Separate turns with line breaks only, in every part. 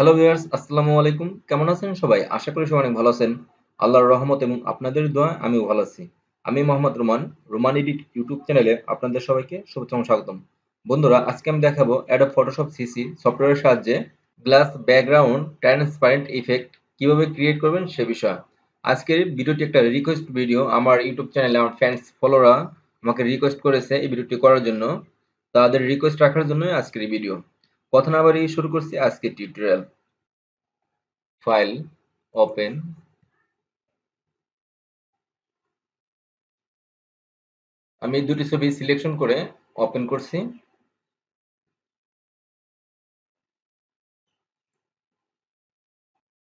Hello viewers, আসসালামু আলাইকুম। কেমন আছেন সবাই? আশা করি সবাই অনেক ভালো আছেন। আল্লাহর রহমত এবং আপনাদের দোয়ায় আমিও ভালো আছি। আমি Mohammad Roman, Roman edit YouTube চ্যানেলে আপনাদের সবাইকে শুভেচ্ছা এবং স্বাগতম। বন্ধুরা, আজকে আমি দেখাবো অ্যাডোব ফটোশপ সিসি সফটওয়্যারের সাহায্যে গ্লাস ব্যাকগ্রাউন্ড ট্রান্সপারেন্ট ইফেক্ট কিভাবে ক্রিয়েট করবেন সে বিষয়ে। আজকের ভিডিওটি একটা রিকোয়েস্ট ভিডিও। আমার ইউটিউব চ্যানেলে আমার ফ্যান্স ফলোরা আমাকে রিকোয়েস্ট করেছে এই ভিডিওটি করার জন্য। তাদের রিকোয়েস্ট রাখার জন্যই আজকের এই ভিডিও। কথা না বাড়িয়ে শুরু করছি আজকের টিউটোরিয়াল। File, open. আমি দুটি ছবি সিলেকশন করে ওপেন করছি।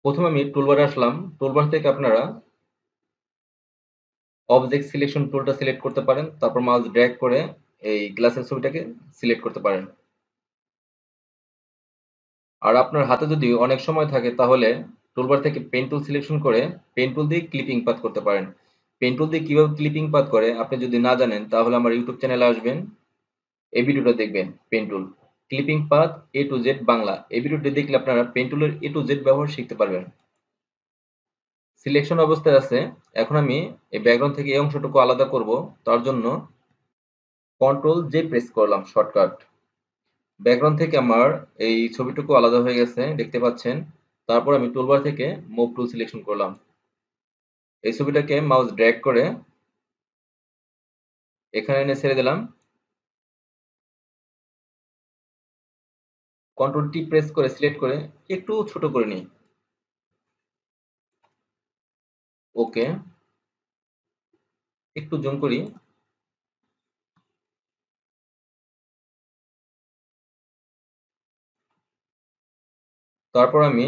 প্রথমে আমি টুলবারে আসলাম। টুলবার থেকে আপনারা অবজেক্ট সিলেকশন টুলটা সিলেক্ট করতে পারেন, তারপর মাউস ড্র্যাগ করে এই গ্লাসের ছবিটাকে সিলেক্ট করতে পারেন। আর আপনার হাতে যদি অনেক সময় থাকে তাহলে টুলবার থেকে পেন টুল সিলেকশন করে পেন টুল দিয়ে ক্লিপিং পাথ করতে পারেন। পেন টুল দিয়ে কিভাবে ক্লিপিং পাথ করে আপনি যদি না জানেন তাহলে আমার ইউটিউব চ্যানেলে আসবেন, এই ভিডিওটা দেখবেন। Pen tool clipping path A to Z Bangla, এই ভিডিওটি দেখলে আপনারা পেন টুলের এ টু জেড ব্যবহার শিখতে পারবেন। সিলেকশন অবস্থায় আছে। এখন আমি এই ব্যাকগ্রাউন্ড থেকে এই অংশটুকু আলাদা করব। তার জন্য কন্ট্রোল জে প্রেস করলাম শর্টকাট। ব্যাকগ্রাউন্ড থেকে আমার এই ছবিটুকু আলাদা হয়ে গেছে, দেখতে পাচ্ছেন। তারপর আমি টুলবার থেকে মুভ টুল সিলেকশন করলাম। এই ছবিটাকে মাউস ড্র্যাগ করে এখানে এনে ছেড়ে দিলাম। কন্ট্রোল টি প্রেস করে সিলেক্ট করে একটু ছোট করে নিই। ওকে, একটু জুম করি। তারপর আমি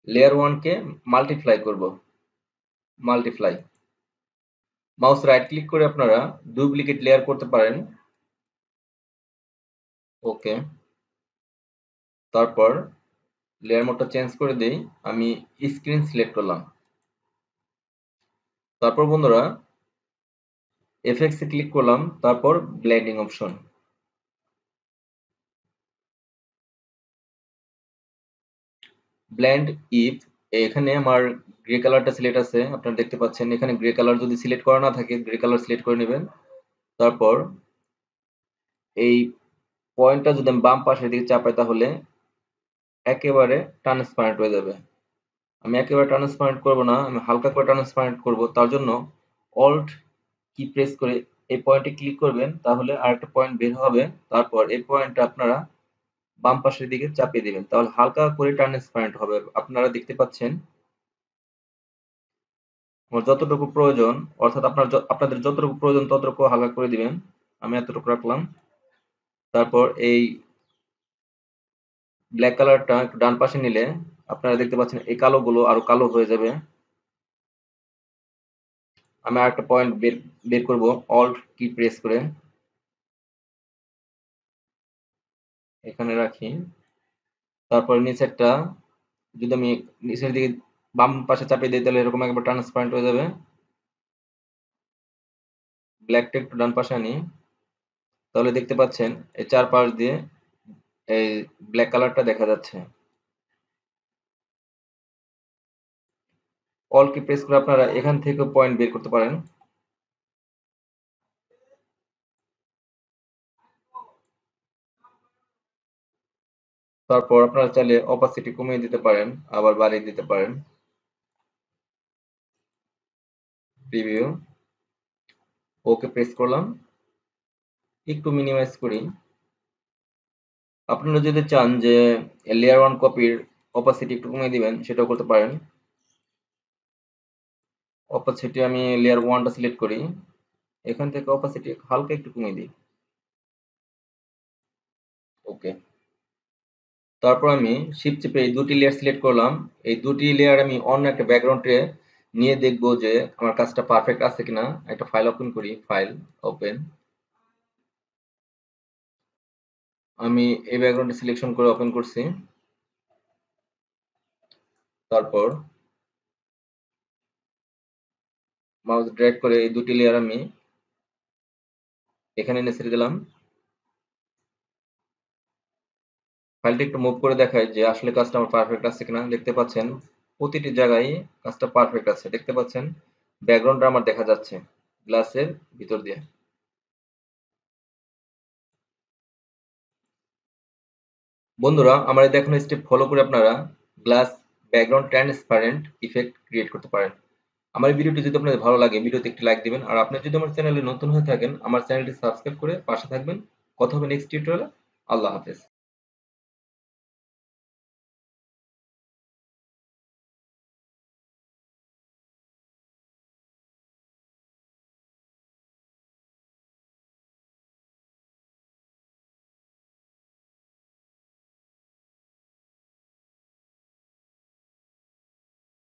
লেয়ার ওয়ানকে মাল্টিপ্লাই করব। মাল্টিপ্লাই, মাউস রাইট ক্লিক করে আপনারা ডুপ্লিকেট লেয়ার করতে পারেন। ওকে, তারপর লেয়ার মোডটা চেঞ্জ করে দেই। আমি স্ক্রিন সিলেক্ট করলাম। তারপর বন্ধুরা এফএক্স এ ক্লিক করলাম, তারপর ব্লেন্ডিং অপশন। ব্লেন্ড ইফ, এখানে আমার গ্রে কালারটা সিলেক্ট আছে, আপনারা দেখতে পাচ্ছেন। এখানে গ্রে কালার যদি সিলেক্ট করা না থাকে গ্রে কালার সিলেক্ট করে নেবেন। তারপর এই পয়েন্টটা যদি আমি বাম পাশের দিকে চাপাই তাহলে একেবারে ট্রান্সপারেন্ট হয়ে যাবে। আমি একেবারে ট্রান্সপারেন্ট করব না, আমি হালকা করে ট্রান্সপারেন্ট করব। তার জন্য অল্ট কি প্রেস করে এই পয়েন্টে ক্লিক করবেন, তাহলে আরেকটা পয়েন্ট বের হবে। তারপর এই পয়েন্টটা আপনারা বাম পাশের দিকে চাপিয়ে দিবেন, তাহলে হালকা করে ট্রান্সপারেন্ট হবে। আপনারা দেখতে পাচ্ছেন আমার যতটুকু প্রয়োজন, অর্থাৎ আপনাদের যতটুকু প্রয়োজন ততটুকু হালকা করে দিবেন। আমি এতটুকু রাখলাম। তারপর এই ব্ল্যাক কালারটা একটু ডান পাশে নিলে আপনারা দেখতে পাচ্ছেন এই কালোগুলো আরো কালো হয়ে যাবে। আমি আরেকটা পয়েন্ট বের বের করব, অল্ট কি প্রেস করে এখানে রাখি। তারপর নিচেরটা যদি আমি নিচের দিকে বাম পাশে চাপিয়ে দিই তাহলে এরকম একবার ট্রান্সপারেন্ট হয়ে যাবে। ব্ল্যাকটা একটু ডান পাশে আনি, তাহলে দেখতে পাচ্ছেন এই চারপাশ দিয়ে এই ব্ল্যাক কালারটা দেখা যাচ্ছে। অল কি প্রেস করে আপনারা এখান থেকে পয়েন্ট বের করতে পারেন। তারপর আপনারা চাইলে অপাসিটি কমিয়ে দিতে পারেন, আবার বাড়িয়ে দিতে পারেন। প্রিভিউ, ওকে প্রেস করলাম। একটু মিনিমাইজ করি। আপনারা যদি চান যে লেয়ার ওয়ান কপির অপাসিটি একটু কমিয়ে দিবেন সেটাও করতে পারেন। অপাসিটি আমি লেয়ার ওয়ানটা সিলেক্ট করি, এখান থেকে অপাসিটি হালকা একটু কমিয়ে দিই। ওকে, তারপর আমি শিফট চেপে এই দুটি লেয়ার সিলেক্ট করলাম। এই দুটি লেয়ার আমি অন্য একটা ব্যাকগ্রাউন্ডে নিয়ে দেখবো যে আমার কাজটা পারফেক্ট আছে কিনা। একটা ফাইল ওপেন করি, ফাইল, ওপেন। আমি এই ব্যাকগ্রাউন্ডে সিলেকশন করে ওপেন করছি। তারপর মাউস ড্র্যাগ করে এই দুটি লেয়ার আমি এখানে এনে ছেড়ে দিলাম। ফাইলটি একটু মুভ করে দেখাই যে আসলে কাজটা আমার পারফেক্ট আছে কিনা। দেখতে পাচ্ছেন প্রতিটি জায়গায় কাজটা পারফেক্ট আছে। দেখতে পাচ্ছেন ব্যাকগ্রাউন্ডটা আমার দেখা যাচ্ছে গ্লাসের ভিতর দিয়ে। বন্ধুরা, আমার এই দেখানো স্টেপ ফলো করে আপনারা glass background transparent effect create করতে পারেন। আমার এই ভিডিওটি যদি আপনাদের ভালো লাগে ভিডিওতে একটি লাইক দিবেন, আর আপনি যদি আমার চ্যানেলে নতুন হয়ে থাকেন আমার চ্যানেলটি সাবস্ক্রাইব করে পাশে থাকবেন। কথা হবে নেক্সট টিউটোরিয়ালে। আল্লাহ হাফেজ।